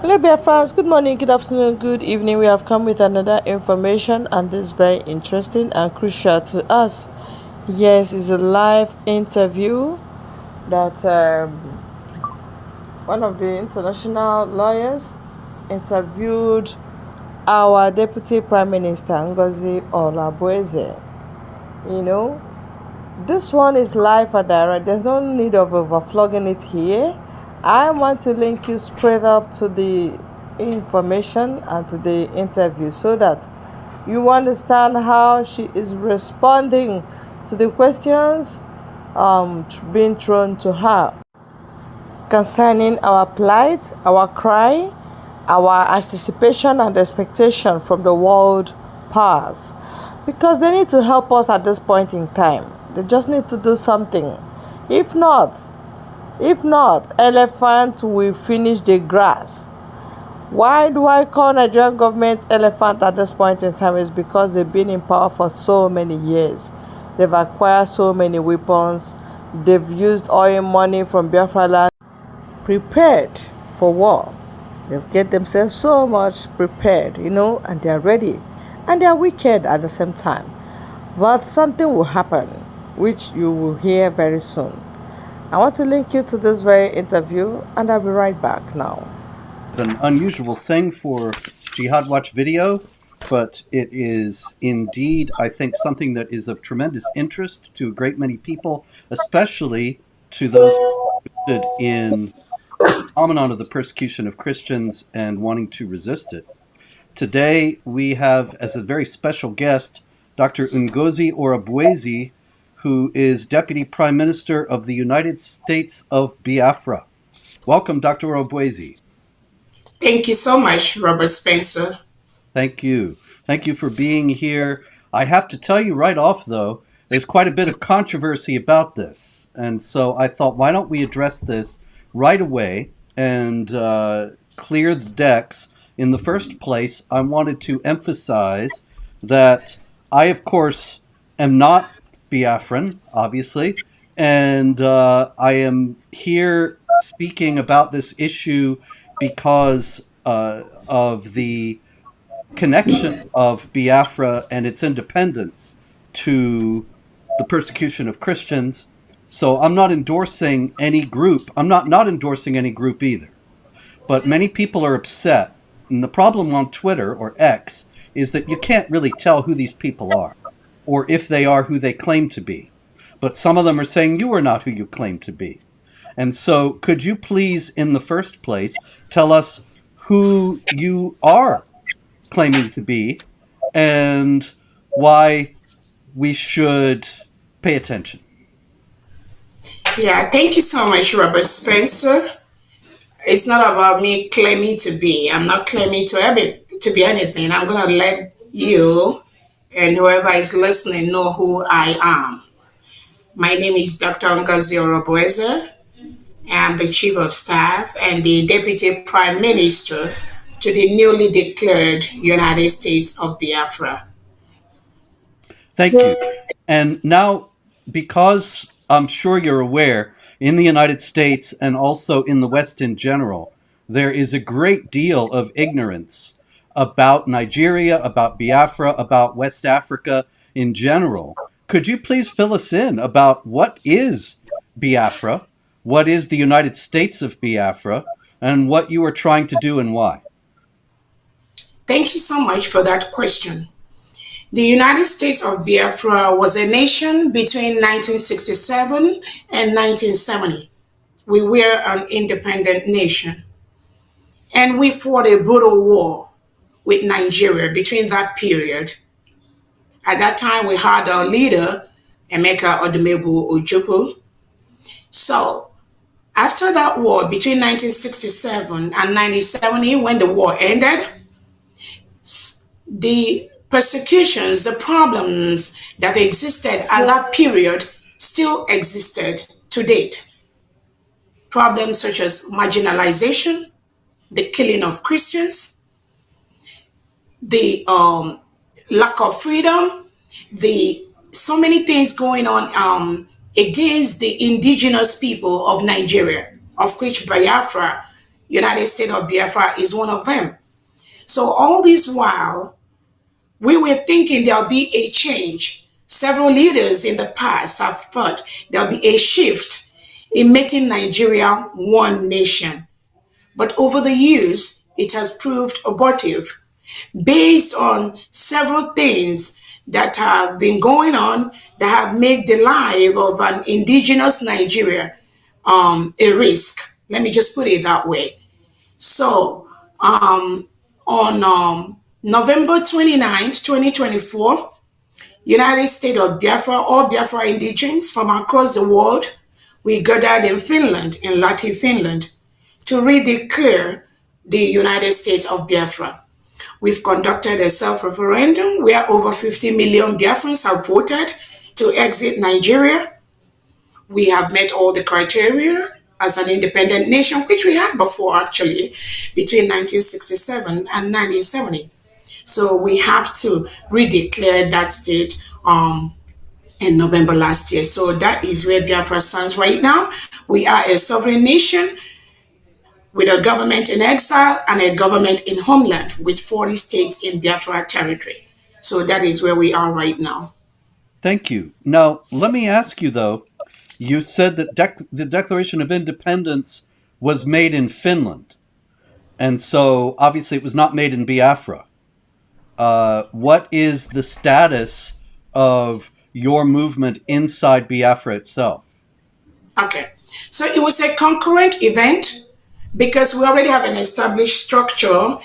Hello, Biafrans. Good morning, good afternoon, good evening. We have come with another information, and this is very interesting and crucial to us. Yes, it's a live interview that one of the international lawyers interviewed our Deputy Prime Minister, Ngozi Orabueze. You know, this one is live and direct. There's no need of overflogging it here. I want to link you straight up to the information and to the interview so that you understand how she is responding to the questions being thrown to her concerning our plight, our cry, our anticipation and expectation from the world powers. Because they need to help us at this point in time. They just need to do something. If not, elephants will finish the grass. Why do I call Nigerian government elephant at this point in time? Is because they've been in power for so many years. They've acquired so many weapons. They've used oil money from Biafra land, prepared for war. They've get themselves so much prepared, and they're ready. And they're wicked at the same time. But something will happen, which you will hear very soon. I want to link you to this very interview, and I'll be right back now. An unusual thing for Jihad Watch video, but it is indeed, I think, something that is of tremendous interest to a great many people, especially to those interested in the phenomenon of the persecution of Christians and wanting to resist it. Today, we have as a very special guest Dr. Ngozi Orabueze, who is Deputy Prime Minister of the United States of Biafra. Welcome, Dr. Orabueze. Thank you so much, Robert Spencer. Thank you. Thank you for being here. I have to tell you right off, though, there's quite a bit of controversy about this. And so I thought, why don't we address this right away and clear the decks. In the first place, I wanted to emphasize that I, of course, am not Biafran, obviously, and I am here speaking about this issue because of the connection of Biafra and its independence to the persecution of Christians. So I'm not endorsing any group. I'm not endorsing any group either. But many people are upset. And the problem on Twitter, or X, is that you can't really tell who these people are, or if they are who they claim to be. But some of them are saying you are not who you claim to be. And so could you please, in the first place, tell us who you are claiming to be and why we should pay attention? Yeah, thank you so much, Robert Spencer. It's not about me claiming to be. I'm not claiming to be anything. I'm going to let you and whoever is listening know who I am. My name is Dr. Ngozi Orabueze. I'm the Chief of Staff and the Deputy Prime Minister to the newly declared United States of Biafra. Thank you. And now, because I'm sure you're aware, in the United States and also in the West in general, there is a great deal of ignorance about Nigeria, about Biafra, about West Africa in general. Could you please fill us in about what is Biafra, what is the United States of Biafra, and what you are trying to do and why? Thank you so much for that question. The United States of Biafra was a nation between 1967 and 1970. We were an independent nation. And we fought a brutal war with Nigeria between that period. At that time, we had our leader, Emeka Odumebu Ojukwu. So, after that war between 1967 and 1970, when the war ended, the persecutions, the problems that existed at that period still existed to date. Problems such as marginalization, the killing of Christians, the lack of freedom, the so many things going on against the indigenous people of Nigeria, of which Biafra United States of Biafra is one of them. So all this while, we were thinking there'll be a change. Several leaders in the past have thought there'll be a shift in making Nigeria one nation. But over the years, it has proved abortive based on several things that have been going on that have made the life of an indigenous Nigeria a risk. Let me just put it that way. So, on November 29th, 2024, United States of Biafra, all Biafra indigenes from across the world, we gathered in Finland, in Lahti, Finland, to redeclare the United States of Biafra. We've conducted a self-referendum where over 50 million Biafrans have voted to exit Nigeria. We have met all the criteria as an independent nation, which we had before actually, between 1967 and 1970. So we have to redeclare that state in November last year. So that is where Biafra stands right now. We are a sovereign nation with a government in exile and a government in homeland with 40 states in Biafra territory. So that is where we are right now. Thank you. Now, let me ask you though, you said that the Declaration of Independence was made in Finland. And so obviously it was not made in Biafra. What is the status of your movement inside Biafra itself? Okay. So it was a concurrent event because we already have an established structure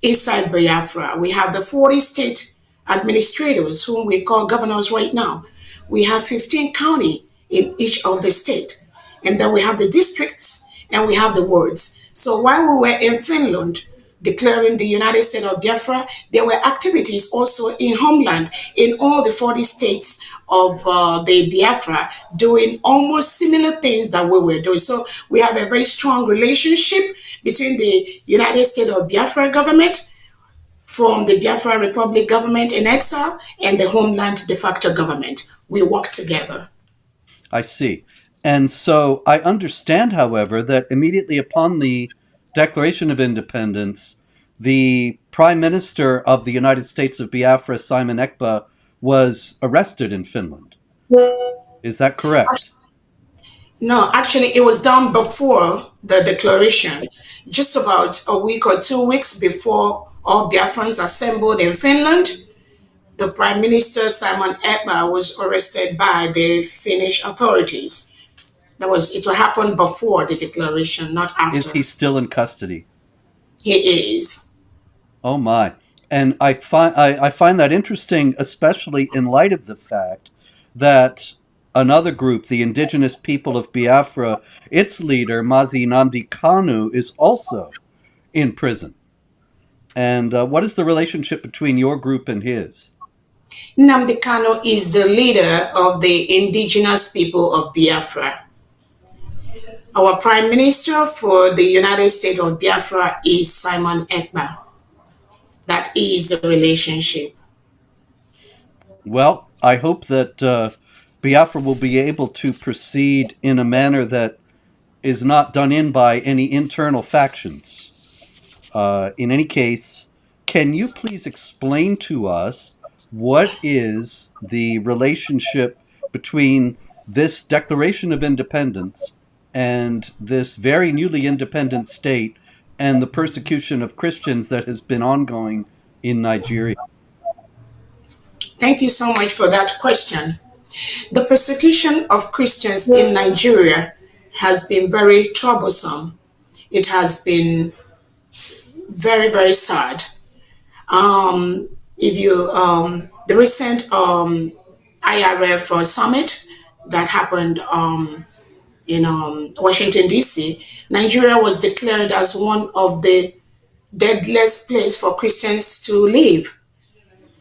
inside Biafra. We have the 40 state administrators, whom we call governors right now. We have 15 county in each of the state. And then we have the districts and we have the wards. So while we were in Finland declaring the United States of Biafra, there were activities also in homeland in all the 40 states of the Biafra doing almost similar things that we were doing. So we have a very strong relationship between the United States of Biafra government from the Biafra Republic government in exile and the homeland de facto government. We work together. I see. And so I understand, however, that immediately upon the Declaration of Independence, the Prime Minister of the United States of Biafra, Simon Ekpa, was arrested in Finland. Is that correct? No, actually, it was done before the declaration, just about a week or 2 weeks before all Biafrans assembled in Finland. The Prime Minister, Simon Ekpa, was arrested by the Finnish authorities. It will happen before the declaration, not Is after. he still in custody? He is. Oh my. And I find that interesting, especially in light of the fact that another group, the indigenous people of Biafra, its leader, Mazi Nnamdi Kanu, is also in prison. And what is the relationship between your group and his? Nnamdi Kanu is the leader of the indigenous people of Biafra. Our Prime Minister for the United States of Biafra is Simon Ekpa. That is the relationship. Well, I hope that Biafra will be able to proceed in a manner that is not done in by any internal factions. In any case, can you please explain to us what is the relationship between this Declaration of Independence and this very newly independent state and the persecution of Christians that has been ongoing in Nigeria? Thank you so much for that question. The persecution of Christians in Nigeria has been very troublesome. It has been very, very sad. If you The recent IRF summit that happened in Washington D.C., Nigeria was declared as one of the deadliest place for Christians to live,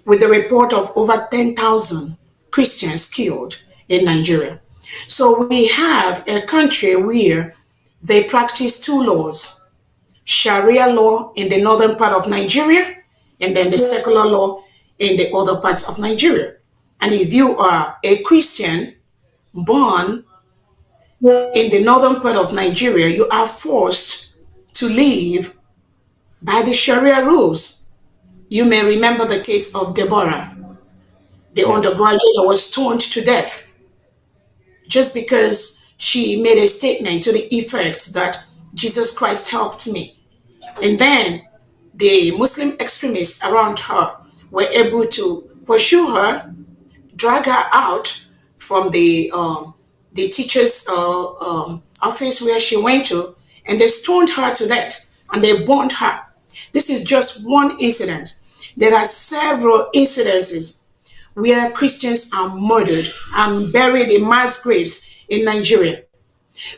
with the report of over 10,000 Christians killed in Nigeria. So we have a country where they practice two laws: Sharia law in the northern part of Nigeria, and then the secular law in the other parts of Nigeria. And if you are a Christian born in the northern part of Nigeria, you are forced to live by the Sharia rules. You may remember the case of Deborah, the Yeah. undergraduate that was stoned to death just because she made a statement to the effect that Jesus Christ helped me. And then the Muslim extremists around her were able to pursue her, drag her out from the teacher's office where she went to, and they stoned her to death and they burned her. This is just one incident. There are several incidences where Christians are murdered and buried in mass graves in Nigeria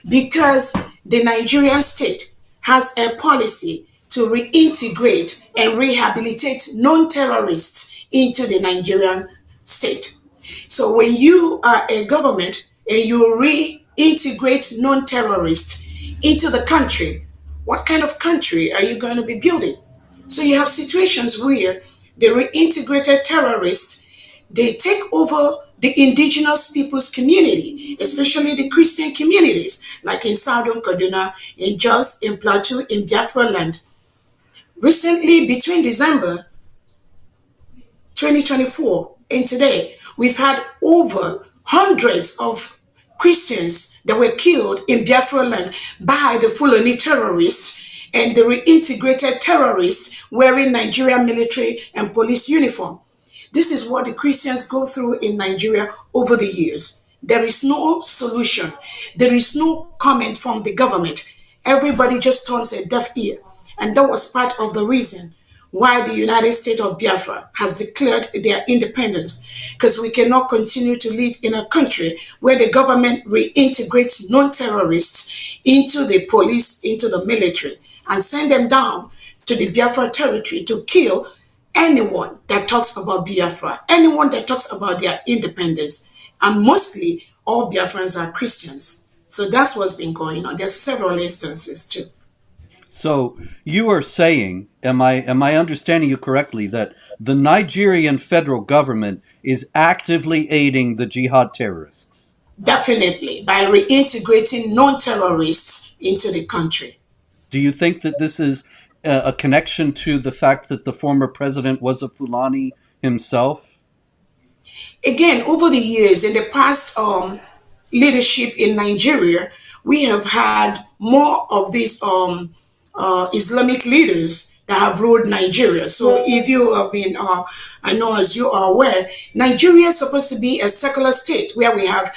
because the Nigerian state has a policy to reintegrate and rehabilitate non terrorists into the Nigerian state. So when you are a government and you reintegrate non terrorists into the country, what kind of country are you going to be building? So you have situations where the reintegrated terrorists they take over the indigenous people's community, especially the Christian communities, like in Southern Kaduna, in Jos, in Plateau, in Biafra land. Recently, between December 2024 and today, we've had over hundreds of Christians that were killed in Biafra land by the Fulani terrorists and the reintegrated terrorists wearing Nigerian military and police uniform. This is what the Christians go through in Nigeria over the years. There is no solution. There is no comment from the government. Everybody just turns a deaf ear. And that was part of the reason why the United States of Biafra has declared their independence. Because we cannot continue to live in a country where the government reintegrates non terrorists into the police, into the military, and send them down to the Biafra territory to kill anyone that talks about Biafra, anyone that talks about their independence. And mostly all Biafrans are Christians. So that's what's been going on. There's several instances too. So you are saying, am I understanding you correctly, that the Nigerian federal government is actively aiding the jihad terrorists? Definitely, by reintegrating non terrorists into the country. Do you think that this is a connection to the fact that the former president was a Fulani himself? Again, over the years, in the past leadership in Nigeria, we have had more of these Islamic leaders that have ruled Nigeria. So, if you have been, I know as you are aware, Nigeria is supposed to be a secular state where we have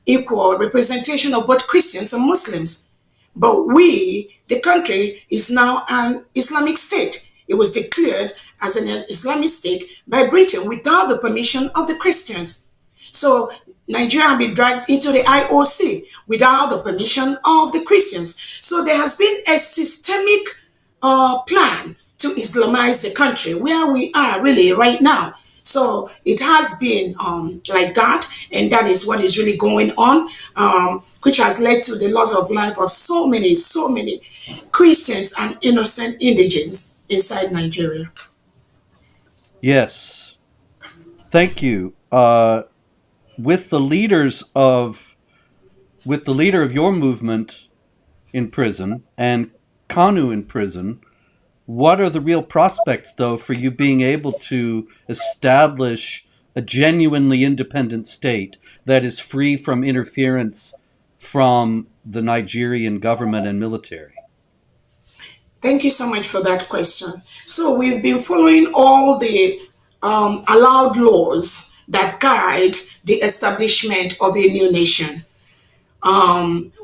equal representation of both Christians and Muslims. But we, the country, is now an Islamic state. It was declared as an Islamic state by Britain without the permission of the Christians. So Nigeria has been dragged into the IOC without the permission of the Christians. So there has been a systemic plan to Islamize the country where we are really right now. So it has been like that, and that is what is really going on, which has led to the loss of life of so many Christians and innocent indigents inside Nigeria. Yes. Thank you. With the leaders of with the leader of your movement in prison and Kanu in prison, what are the real prospects, though, for you being able to establish a genuinely independent state that is free from interference from the Nigerian government and military? Thank you so much for that question. So we've been following all the allowed laws that guide the establishment of a new nation.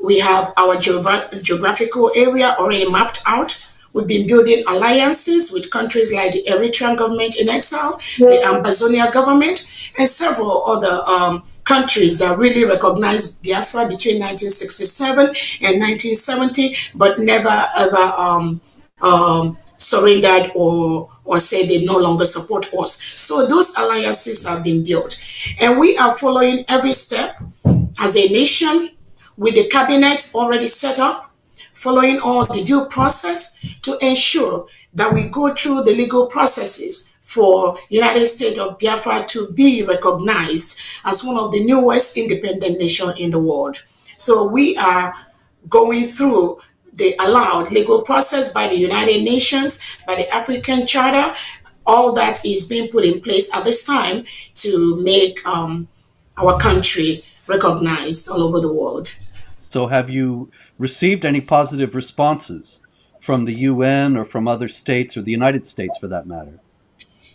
We have our geographical area already mapped out. We've been building alliances with countries like the Eritrean government in exile, the Ambazonia government, and several other countries that really recognized Biafra between 1967 and 1970, but never ever surrendered or said they no longer support us. So those alliances have been built. And we are following every step as a nation with the cabinet already set up, following all the due process to ensure that we go through the legal processes for United States of Biafra to be recognized as one of the newest independent nations in the world. So we are going through the allowed legal process by the United Nations, by the African Charter. All that is being put in place at this time to make our country recognized all over the world. So, have you received any positive responses from the UN or from other states or the United States for that matter?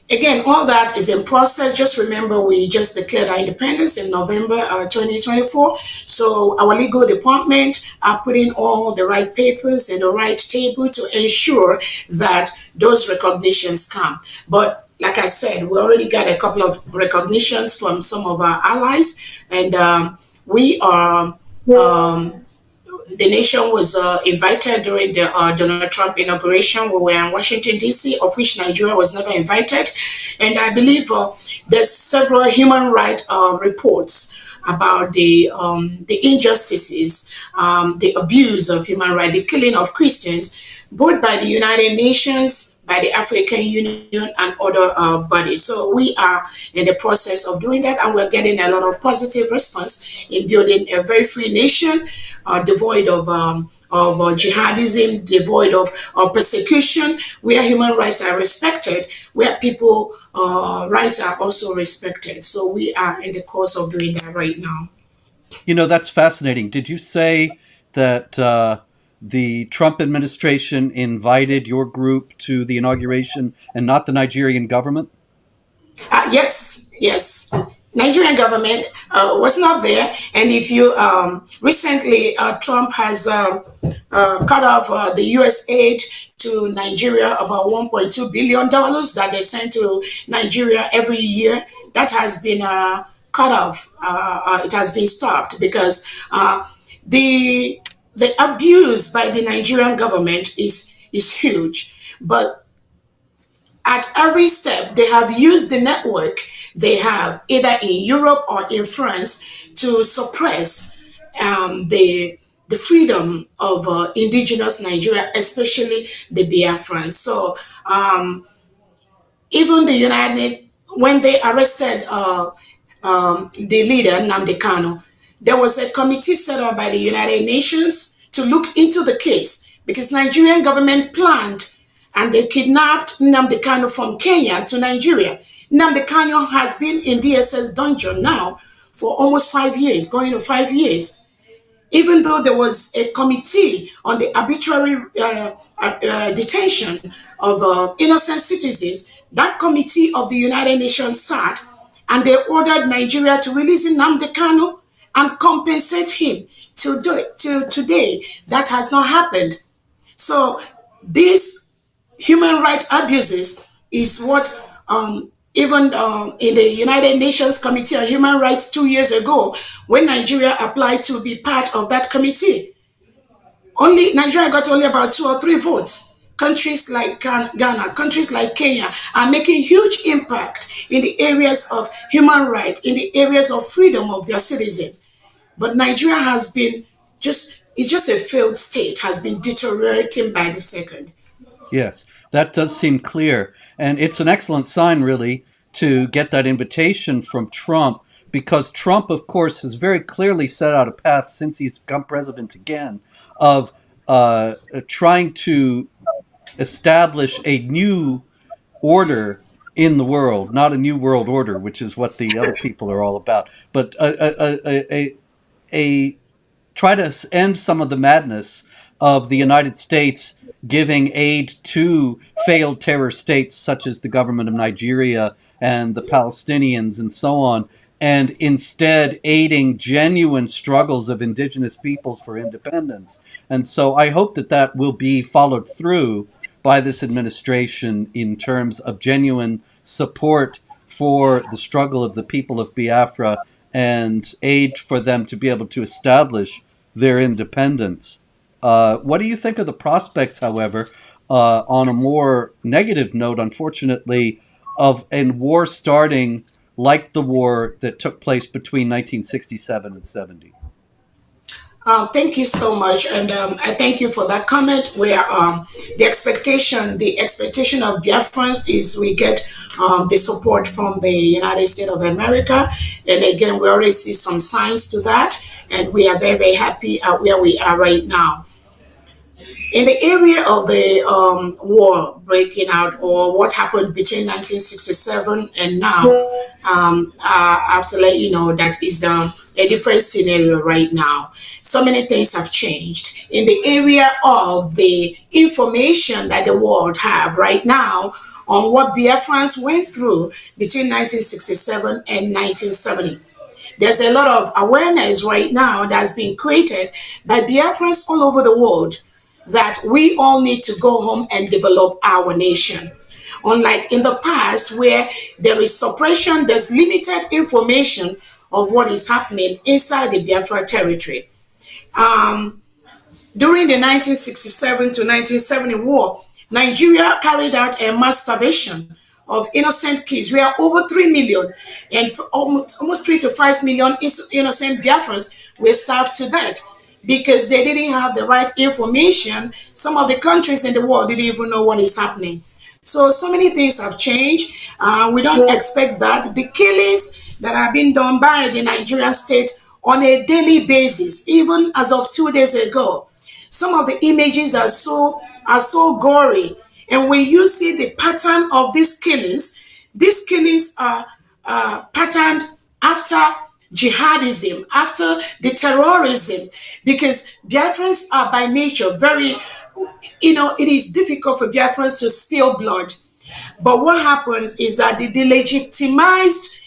Again, all that is in process. Just remember, we just declared our independence in November 2024. So our legal department are putting all the right papers in the right table to ensure that those recognitions come. But like I said, we already got a couple of recognitions from some of our allies, and we are the nation was invited during the Donald Trump inauguration. We were in Washington, D.C., of which Nigeria was never invited. And I believe there's several human rights reports about the injustices, the abuse of human rights, the killing of Christians, both by the United Nations, by the African Union, and other bodies. So we are in the process of doing that, and we're getting a lot of positive response in building a very free nation, devoid of jihadism, devoid of persecution, where human rights are respected, where people rights are also respected. So we are in the course of doing that right now. You know, that's fascinating. Did you say that the Trump administration invited your group to the inauguration and not the Nigerian government? Yes, yes. Nigerian government was not there, and if you recently Trump has cut off the U.S. aid to Nigeria, about $1.2 billion that they send to Nigeria every year. That has been cut off. It has been stopped because the the abuse by the Nigerian government is huge. But at every step, they have used the network they have either in Europe or in France to suppress the freedom of indigenous Nigeria, especially the Biafrans. So even the United, when they arrested the leader Nnamdi Kanu, there was a committee set up by the United Nations to look into the case because Nigerian government planned and they kidnapped Nnamdi Kanu from Kenya to Nigeria. Nnamdi Kanu has been in DSS dungeon now for almost 5 years, going to 5 years. Even though there was a committee on the arbitrary detention of innocent citizens, that committee of the United Nations sat and they ordered Nigeria to release Nnamdi Kanu and compensate him. To today, that has not happened. So these human rights abuses is what even in the United Nations Committee on Human Rights 2 years ago, when Nigeria applied to be part of that committee, only Nigeria got only about 2 or 3 votes. Countries like Ghana, countries like Kenya are making huge impact in the areas of human rights, in the areas of freedom of their citizens. But Nigeria has been it's just a failed state, has been deteriorating by the second. Yes, that does seem clear. And it's an excellent sign, really, to get that invitation from Trump, because Trump, of course, has very clearly set out a path since he's become president again of trying to establish a new order in the world, not a new world order, which is what the other people are all about, but a try to end some of the madness of the United States giving aid to failed terror states such as the government of Nigeria and the Palestinians and so on, and instead aiding genuine struggles of indigenous peoples for independence. And so I hope that that will be followed through by this administration in terms of genuine support for the struggle of the people of Biafra and aid for them to be able to establish their independence. What do you think of the prospects, however, on a more negative note, unfortunately, of a war starting like the war that took place between 1967 and 70? Thank you so much, and I thank you for that comment. Where the expectation of Biafrans is we get the support from the United States of America, and again, we already see some signs to that, and we are very very happy at where we are right now. In the area of the war breaking out, or what happened between 1967 and now, I have to let you know that is a different scenario right now. So many things have changed in the area of the information that the world have right now on what Biafrans went through between 1967 and 1970. There's a lot of awareness right now that's being created by Biafrans all over the world that we all need to go home and develop our nation. Unlike in the past, where there is suppression, there's limited information of what is happening inside the Biafra territory. Um, During the 1967 to 1970 war, Nigeria carried out a mass starvation of innocent kids. We are over 3 million, and almost 3 to 5 million innocent Biafrans were starved to death because they didn't have the right information. Some of the countries in the world didn't even know what is happening. So many things have changed. We don't expect that. The killings that have been done by the Nigerian state on a daily basis, even as of 2 days ago, some of the images are so gory. And when you see the pattern of these killings are patterned after jihadism, after the terrorism, because Biafrans are by nature very, it is difficult for Biafrans to spill blood. But what happens is that the delegitimized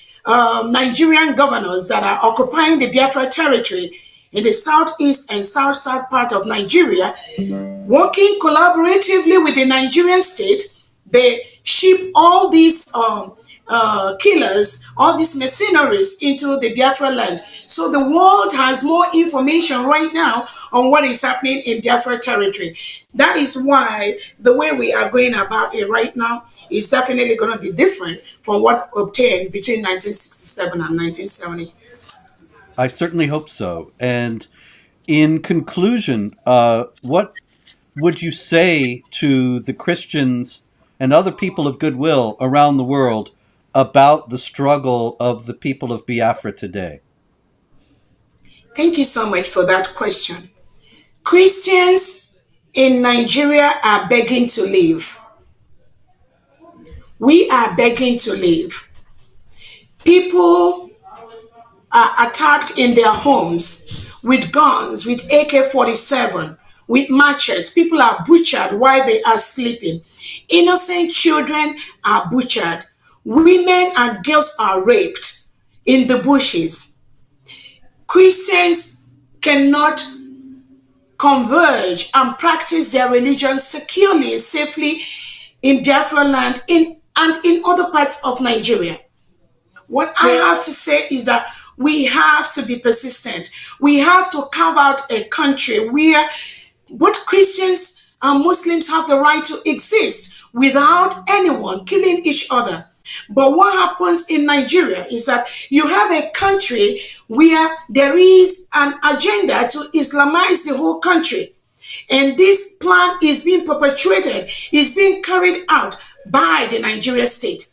Nigerian governors that are occupying the Biafra territory in the southeast and south part of Nigeria, working collaboratively with the Nigerian state, they ship all these killers, all these mercenaries into the Biafra land. So the world has more information right now on what is happening in Biafra territory. That is why the way we are going about it right now is definitely going to be different from what obtained between 1967 and 1970. I certainly hope so. And in conclusion, what would you say to the Christians and other people of goodwill around the world about the struggle of the people of Biafra today? Thank you so much for that question. Christians in Nigeria are begging to leave. We are begging to leave. People are attacked in their homes with guns, with AK-47, with machetes. People are butchered while they are sleeping. Innocent children are butchered. Women and girls are raped in the bushes. Christians cannot converge and practice their religion securely and safely in Biafra land and in other parts of Nigeria. What I have to say is that we have to be persistent. We have to carve out a country where both Christians and Muslims have the right to exist without anyone killing each other. But what happens in Nigeria is that you have a country where there is an agenda to Islamize the whole country. And this plan is being perpetuated, is being carried out by the Nigeria state.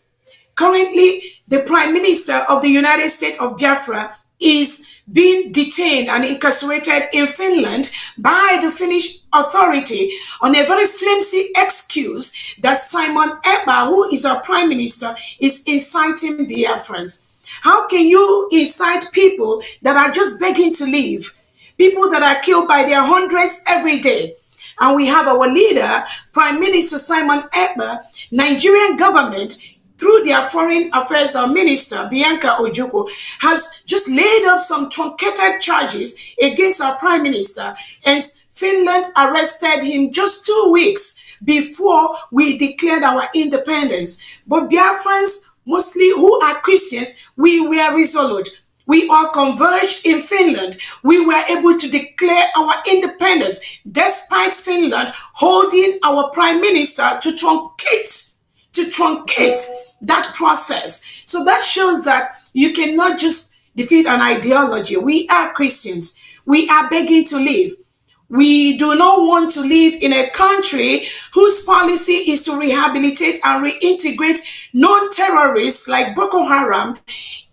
Currently, the Prime Minister of the United States of Biafra is being detained and incarcerated in Finland by the Finnish authority on a very flimsy excuse that Simon Ekpa, who is our Prime Minister, is inciting Biafrans. How can you incite people that are just begging to leave? People that are killed by their hundreds every day. And we have our leader, Prime Minister Simon Ekpa, Nigerian government, through their foreign affairs minister, Bianca Ojukwu, has just laid up some truncated charges against our prime minister, and Finland arrested him just 2 weeks before we declared our independence. But Biafrans, mostly who are Christians, we were resolute. We all converged in Finland. We were able to declare our independence despite Finland holding our prime minister to truncate that process. So that shows that you cannot just defeat an ideology. We are Christians. We are begging to live. We do not want to live in a country whose policy is to rehabilitate and reintegrate non terrorists like Boko Haram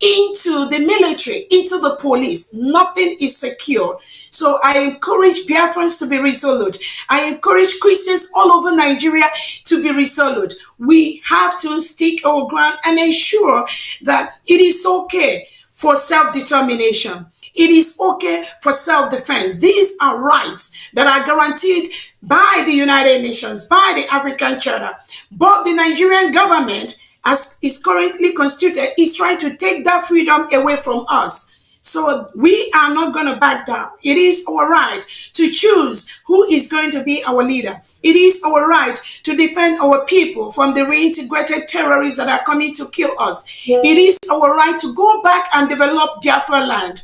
into the military, into the police. Nothing is secure. So I encourage Biafrans to be resolute. I encourage Christians all over Nigeria to be resolute. We have to stick our ground and ensure that it is okay for self determination. It is okay for self defense. These are rights that are guaranteed by the United Nations, by the African Charter. But the Nigerian government, as is currently constituted, is trying to take that freedom away from us. So we are not going to back down. It is our right to choose who is going to be our leader. It is our right to defend our people from the reintegrated terrorists that are coming to kill us. It is our right to go back and develop Biafra land.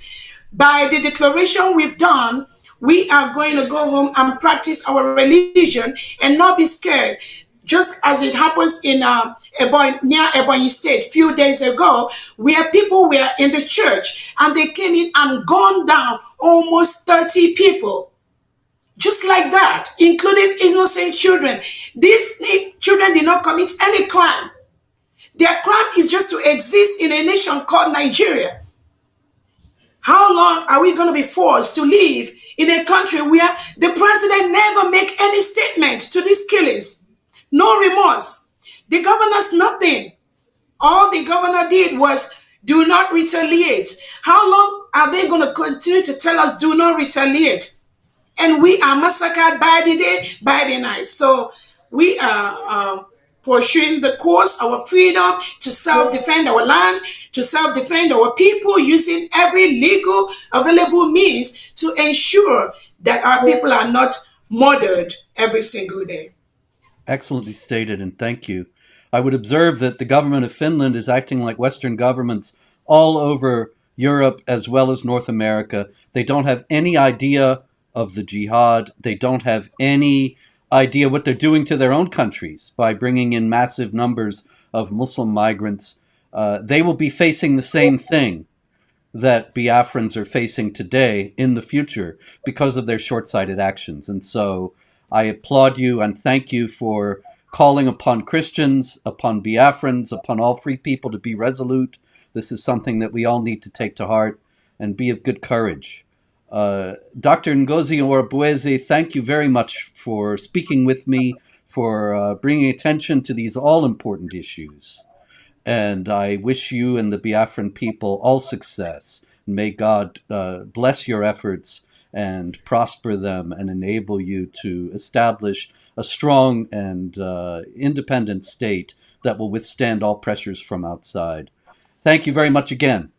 By the declaration we've done, we are going to go home and practice our religion and not be scared. Just as it happens in near Ebonyi State a few days ago, where people were in the church and they came in and gunned down almost 30 people. Just like that, including innocent children. These children did not commit any crime. Their crime is just to exist in a nation called Nigeria. How long are we going to be forced to live in a country where the president never make any statement to these killings? No remorse. The governor's nothing. All the governor did was do not retaliate. How long are they going to continue to tell us do not retaliate? And we are massacred by the day, by the night. So we are pursuing the course, our freedom to self-defend our land, to self-defend our people, using every legal available means to ensure that our people are not murdered every single day. Excellently stated, and thank you. I would observe that the government of Finland is acting like Western governments all over Europe as well as North America. They don't have any idea of the jihad. They don't have any idea what they're doing to their own countries by bringing in massive numbers of Muslim migrants. They will be facing the same thing that Biafrans are facing today in the future because of their short-sighted actions. And so I applaud you and thank you for calling upon Christians, upon Biafrans, upon all free people to be resolute. This is something that we all need to take to heart and be of good courage. Dr. Ngozi Orabueze, thank you very much for speaking with me, for bringing attention to these all-important issues. And I wish you and the Biafran people all success. May God bless your efforts and prosper them and enable you to establish a strong and independent state that will withstand all pressures from outside. Thank you very much again.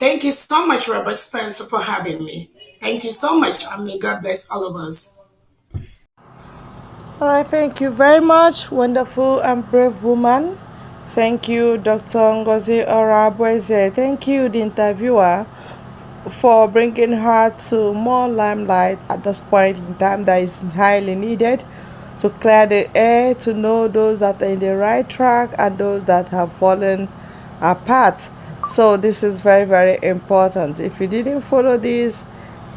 Thank you so much, Robert Spencer, for having me. Thank you so much, and may God bless all of us. All right, thank you very much, wonderful and brave woman. Thank you, Dr. Ngozi Orabueze. Thank you, the interviewer, for bringing her to more limelight at this point in time that is highly needed to clear the air, to know those that are in the right track and those that have fallen apart. So this is very, very important. If you didn't follow this,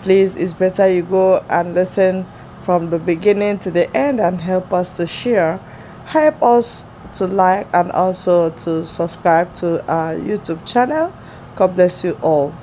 please, it's better you go and listen from the beginning to the end and help us to share. Help us to like and also to subscribe to our YouTube channel. God bless you all.